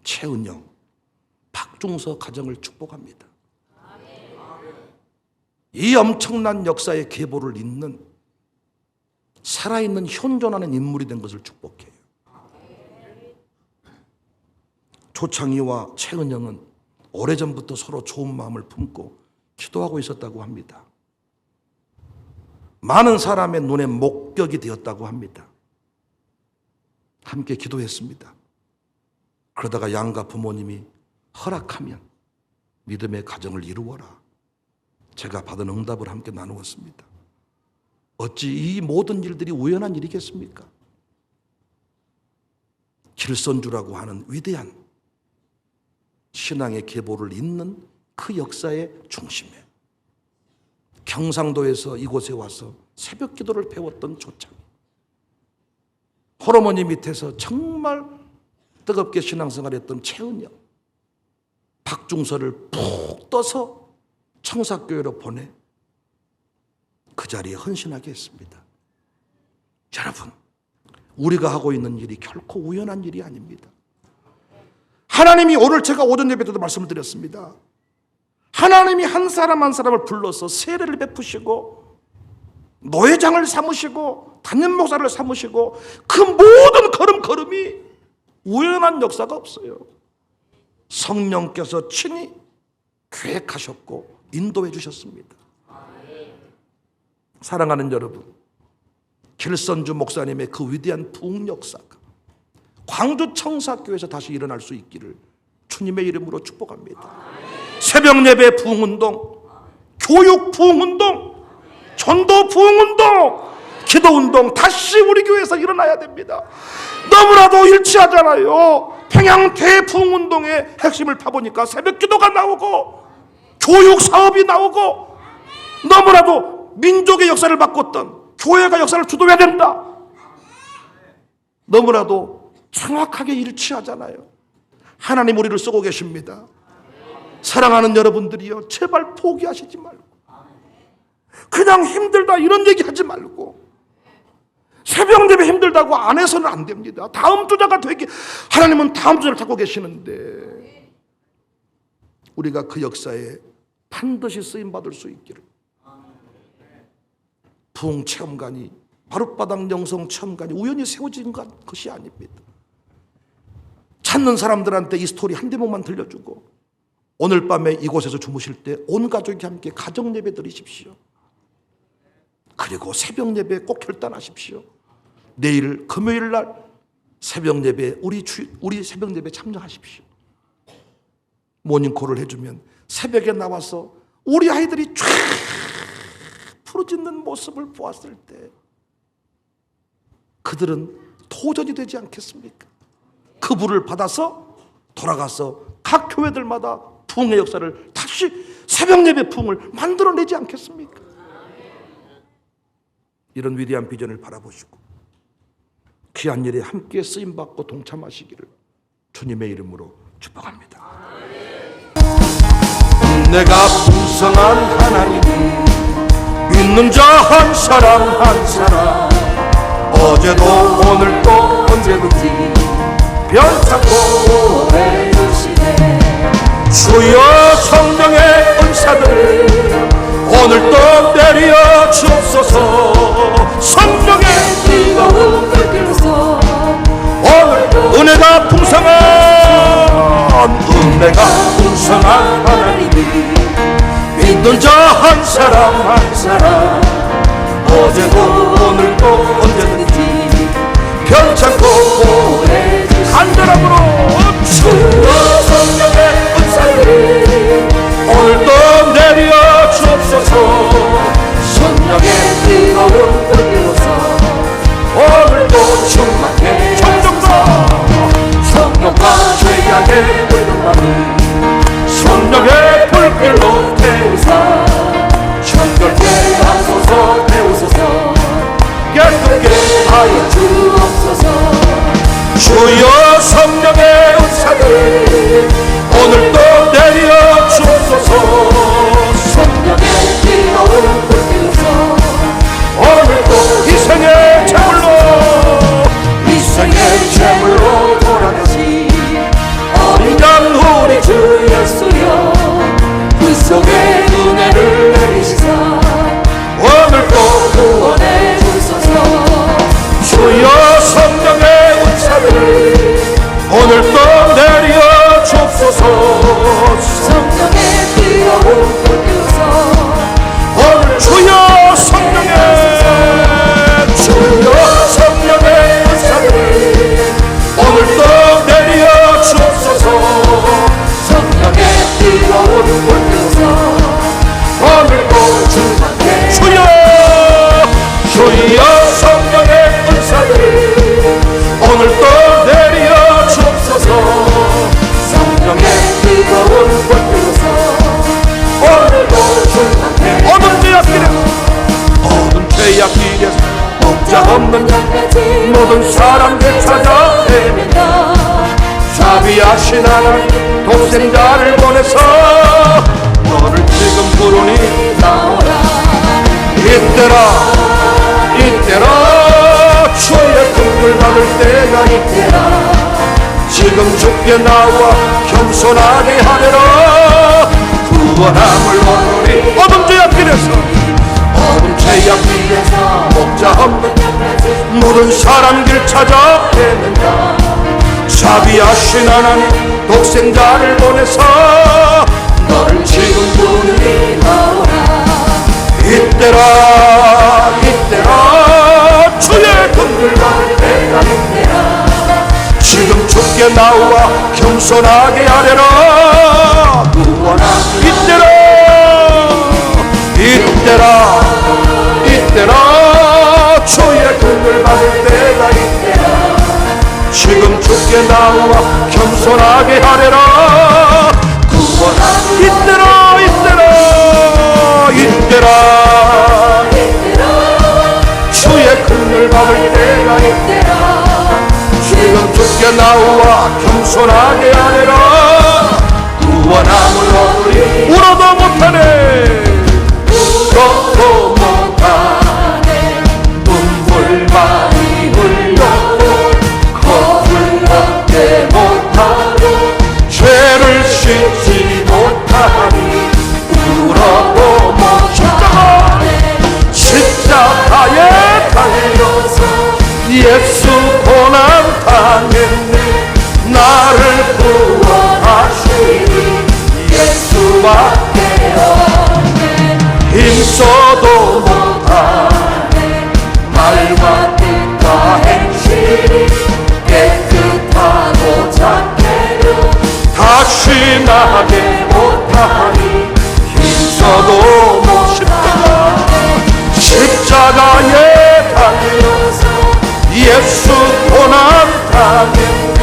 Speaker 1: 최은영, 박중서 가정을 축복합니다. 이 엄청난 역사의 계보를 잇는 살아있는 현존하는 인물이 된 것을 축복해요. 조창희와 최은영은 오래전부터 서로 좋은 마음을 품고 기도하고 있었다고 합니다. 많은 사람의 눈에 목격이 되었다고 합니다. 함께 기도했습니다. 그러다가 양가 부모님이 허락하면 믿음의 가정을 이루어라. 제가 받은 응답을 함께 나누었습니다. 어찌 이 모든 일들이 우연한 일이겠습니까? 길선주라고 하는 위대한 신앙의 계보를 잇는 그 역사의 중심에 경상도에서 이곳에 와서 새벽 기도를 배웠던 조창희, 호르몬이 밑에서 정말 뜨겁게 신앙생활했던 최은영, 박중서를 푹 떠서 청사교회로 보내 그 자리에 헌신하게 했습니다. 여러분, 우리가 하고 있는 일이 결코 우연한 일이 아닙니다. 하나님이 오늘 제가 오전 예배 때도 말씀을 드렸습니다. 하나님이 한 사람 한 사람을 불러서 세례를 베푸시고 노회장을 삼으시고 담임 목사를 삼으시고 그 모든 걸음걸음이 우연한 역사가 없어요. 성령께서 친히 계획하셨고 인도해 주셨습니다. 사랑하는 여러분, 길선주 목사님의 그 위대한 부흥 역사가 광주 청사교회에서 다시 일어날 수 있기를 주님의 이름으로 축복합니다. 새벽 예배 부흥운동, 교육 부흥운동, 전도 부흥운동, 기도운동 다시 우리 교회에서 일어나야 됩니다. 너무나도 일치하잖아요. 평양 대부흥운동의 핵심을 파보니까 새벽 기도가 나오고 교육 사업이 나오고 너무나도 민족의 역사를 바꿨던 교회가 역사를 주도해야 된다. 너무나도 정확하게 일치하잖아요. 하나님 우리를 쓰고 계십니다. 사랑하는 여러분들이요, 제발 포기하시지 말고 그냥 힘들다 이런 얘기 하지 말고 새벽 예배 힘들다고 안 해서는 안 됩니다. 다음 주자가 되기, 하나님은 다음 주자를 찾고 계시는데 우리가 그 역사에 반드시 쓰임받을 수 있기를. 부흥체험관이, 바룻바닥 영성체험관이 우연히 세워진 것이 아닙니다. 찾는 사람들한테 이 스토리 한 대목만 들려주고 오늘 밤에 이곳에서 주무실 때 온 가족이 함께 가정예배 드리십시오. 그리고 새벽 예배 꼭 결단하십시오. 내일 금요일 날 새벽 예배 우리 새벽 예배 참여하십시오. 모닝콜을 해주면 새벽에 나와서 우리 아이들이 쫙 부르짖는 모습을 보았을 때 그들은 도전이 되지 않겠습니까? 그 불을 받아서 돌아가서 각 교회들마다 부흥의 역사를 다시 새벽 예배 부흥을 만들어내지 않겠습니까? 이런 위대한 비전을 바라보시고 귀한 일에 함께 쓰임받고 동참하시기를 주님의 이름으로 축복합니다. 내가 풍성한 하나님, 믿는 자 한 사람 한 사람, 어제도 오늘도 언제든지 변찮고 오래주시네. 주여 성령의 은사들 오늘도 내려 주옵소서. 성령의 뜨거운 불길로서 오늘도 은혜가 풍성한 하나님이 믿는 자 한 사람 한 사람, 어제도 오늘도 언제든지 변찮고 오래주시네. 간절함으로 주여 성령의 은사를 오늘도 내려 주옵소서. 성령의 뜨거운 불길로서 오늘도 충만해 주옵소서. 성령과 죄악의 붉은 밤을 성령의 불길로 태우사 정결케 하소서. 태우소서. 깨끗게 하여 주옵소서. 주여 성령의 은사를 오늘도 내려 주옵소서. 성령의 뜨거운 불길로서 오늘도 희생의 제물로 돌아가신 어린 양 우리 주 예수여, 그 속에 은혜를 내리시사 오늘도 구원해 주소서. 주여 성령의 은사를 오늘도 내려 주옵소서. 성령의 뜨거운 불길로서 오늘 주여 성령의 은사를 오늘도 내려 주옵소서. 성령의 뜨거운 불길로서 오늘도 충만해 주여 성령의 은사를 오늘도 내려 주옵소서. 성령의 뜨거운 불길로서 오늘도 충만해. 어둠 죄악 길에서 목자 없는 모든 사람들 찾아 헤맨다. 자비하신 하나님 독생자를 보내서 너를 지금 부르니 나오라. 이때라 주의 긍휼 받을 때가 이때라. 지금 주께 나와 겸손하게 하려라. 구원함을 얻으리. 어둠 죄악 길에서 목자 없는 모든 사람 길 찾아 헤맨다. 자비하신 하나님 독생자를 보내서 너를 지금 부르니 나오라. 이때라 이때라 주의 긍휼 받을 때가 이때라. 지금 주께 나와 겸손하게 하려라. 이때라 이때라 이때라 주의 긍휼 받을 때가 이때라. 지금 주께 나와 겸손하게 하려라. 이때라 이때라 이때라 주의 긍휼 받을 때가 이때라. 지금 주께 나와 겸손하게 하려라. 구원함을 얻으리. 울어도 못하네 울어도 못하네. 눈물 많이 흘렸고 겁을 얻게 못하고 죄를 씻지 못하니 울어도 못하네. 십자가에 달려서 예수 고난 당했네. 나를 구원하시니 예수밖에 없네. 힘써도 못하네. 말과 뜻과 행실이 깨끗하고 착해도 다시 나게 못하니 힘써도 못하네. 십자가에 달려서 예수 고난 당했네.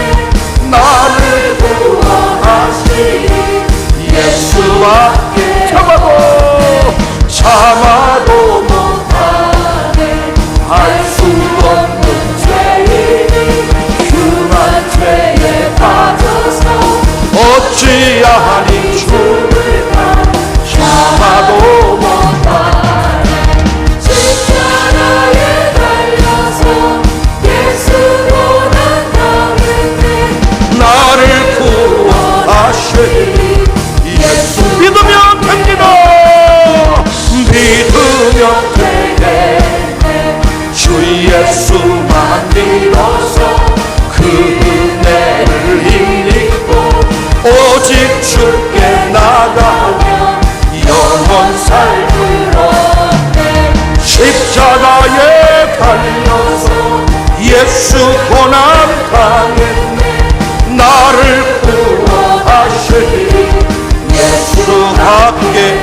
Speaker 1: 나를 구원하시니 예수밖에 참아도 못하네. 알 수 없는 죄인이 흉한 죄에 빠져서 어찌하니 죽을까 참아도 못하네. 십자가에 달려서 예수 고난 당했네. 나를 구원하시니 예수. 믿으면 됩니다. 믿으면 되겠네. 주 예수만 믿어서 그 은혜를 힘입고 오직 주께 나가면 영원 삶을 얻네. 십자가에 달려서 예수 고난 당했네. 나를 구원하시니 예수밖에